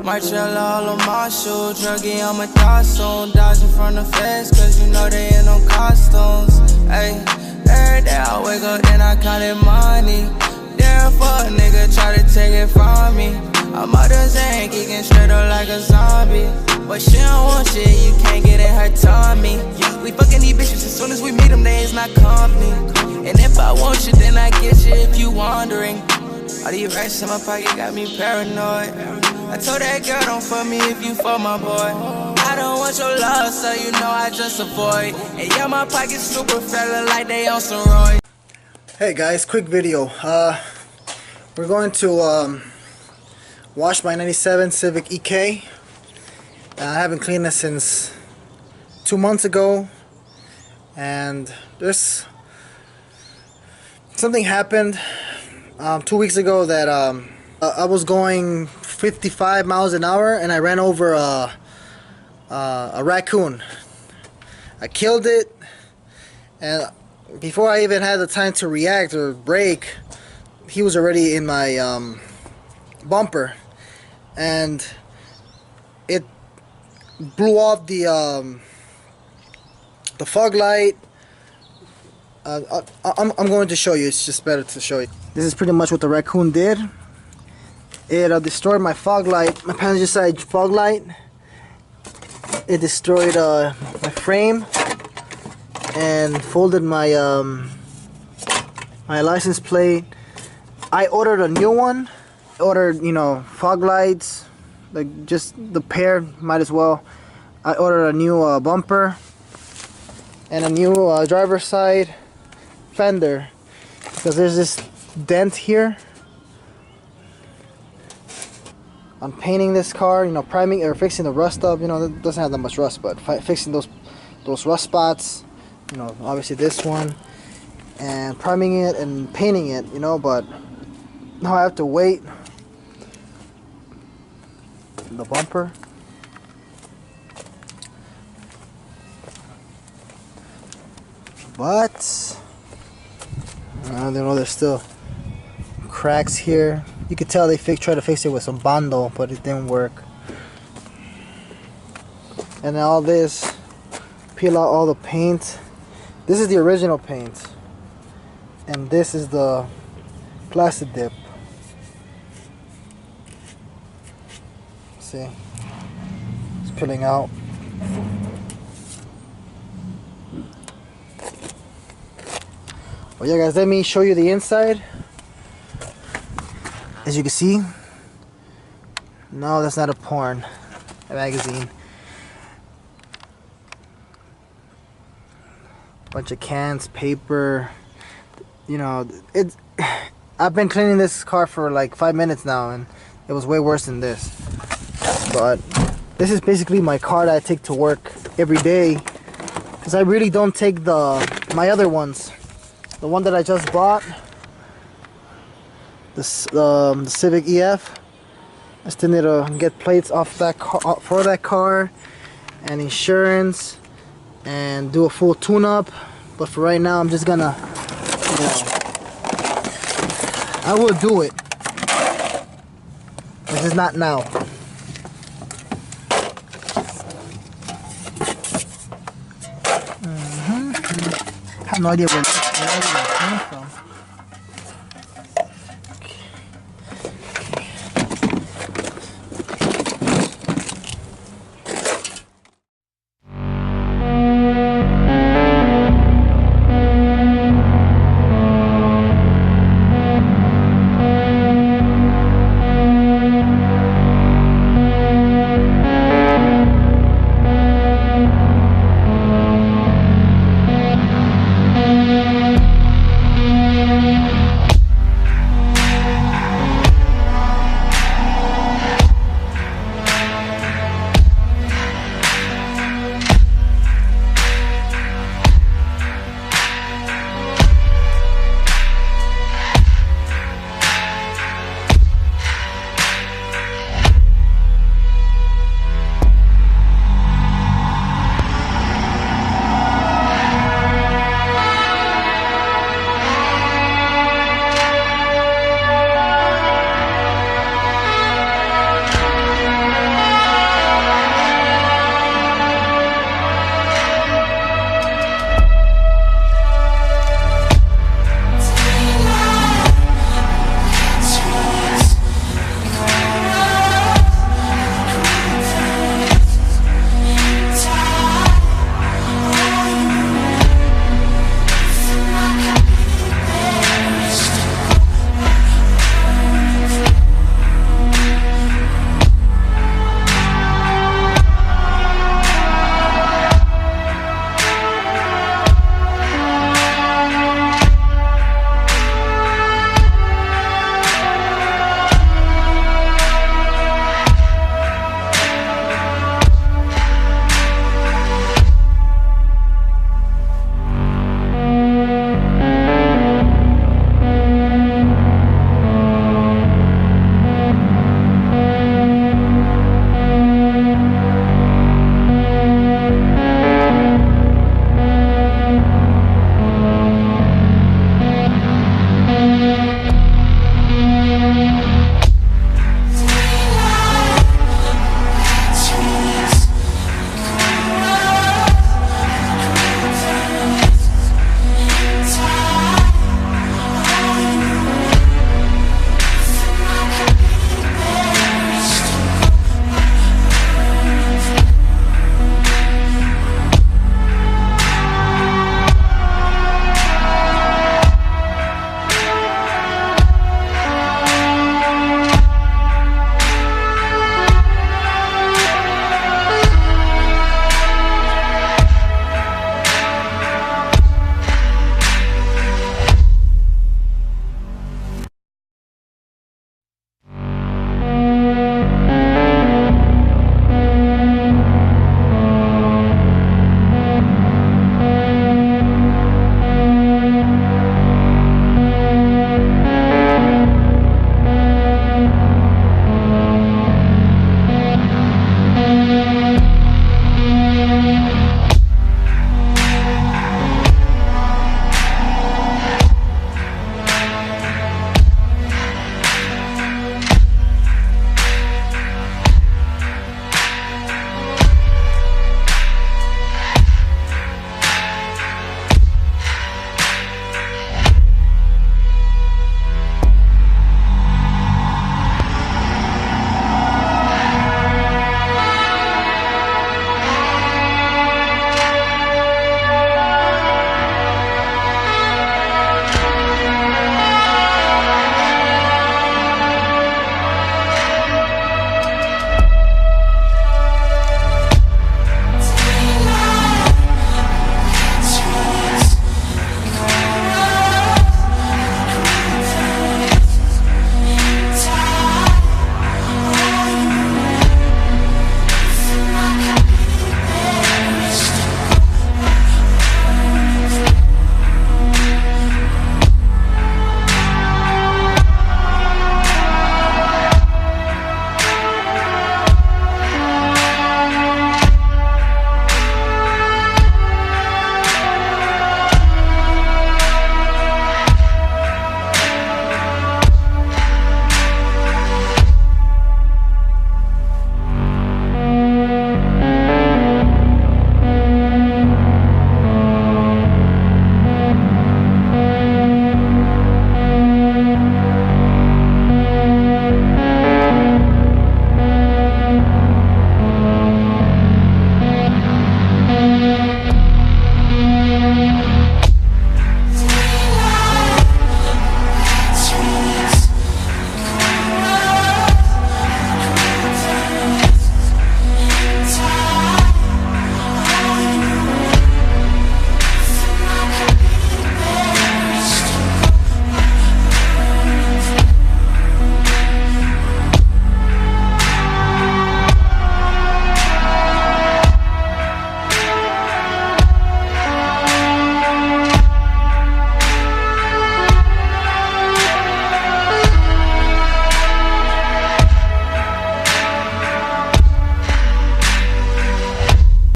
Marcella all on my shoe, druggy on my thought soon. Dodging from the feds, cause you know they ain't no costumes. Ayy, every day I wake up, then I counted money. Therefore a nigga try to take it from me. I'm out the Zane, kicking straight up like a zombie. But she don't want shit, you can't get in her tummy. We fucking these bitches as soon as we meet them, they is not company. And if I want you, then I get you if you wondering. All these racks in my pocket got me paranoid. I told that girl don't fuck me if you fuck my boy. I don't want your love, so you know I just avoid. And yeah, my pocket's super fella like they on some Roy. Hey guys, quick video. We're going to wash my 97 Civic EK. I haven't cleaned this since 2 months ago, and there's something happened 2 weeks ago that I was going 55 miles an hour and I ran over a raccoon. I killed it, and before I even had the time to react or brake, he was already in my bumper, and it blew off the fog light. I'm going to show you. It's just better to show you. This is pretty much what the raccoon did. It destroyed my fog light, my passenger side fog light. It destroyed my frame and folded my my license plate. I ordered a new one. I ordered, you know, fog lights, like just the pair, might as well. I ordered a new bumper and a new driver's side fender, because there's this dent here. I'm painting this car, you know, priming or fixing the rust up. You know, it doesn't have that much rust, but fixing those rust spots. You know, obviously this one, and priming it and painting it. You know, but now I have to wait. The bumper. But I don't know, there's still cracks here. You could tell they tried to fix it with some Bondo, but it didn't work. And then all this, peel out all the paint. This is the original paint, and this is the plastic dip. See, it's peeling out. Well, yeah guys, let me show you the inside. As you can see, no, that's not a porn magazine. Bunch of cans, paper. You know, it's. I've been cleaning this car for like 5 minutes now, and it was way worse than this. But this is basically my car that I take to work every day, because I really don't take my other ones. The one that I just bought, the Civic EF. I still need to get plates off that car, for that car, and insurance, and do a full tune-up. But for right now, I'm just gonna, you know, I will do it. This is not now. I have no idea where it came from.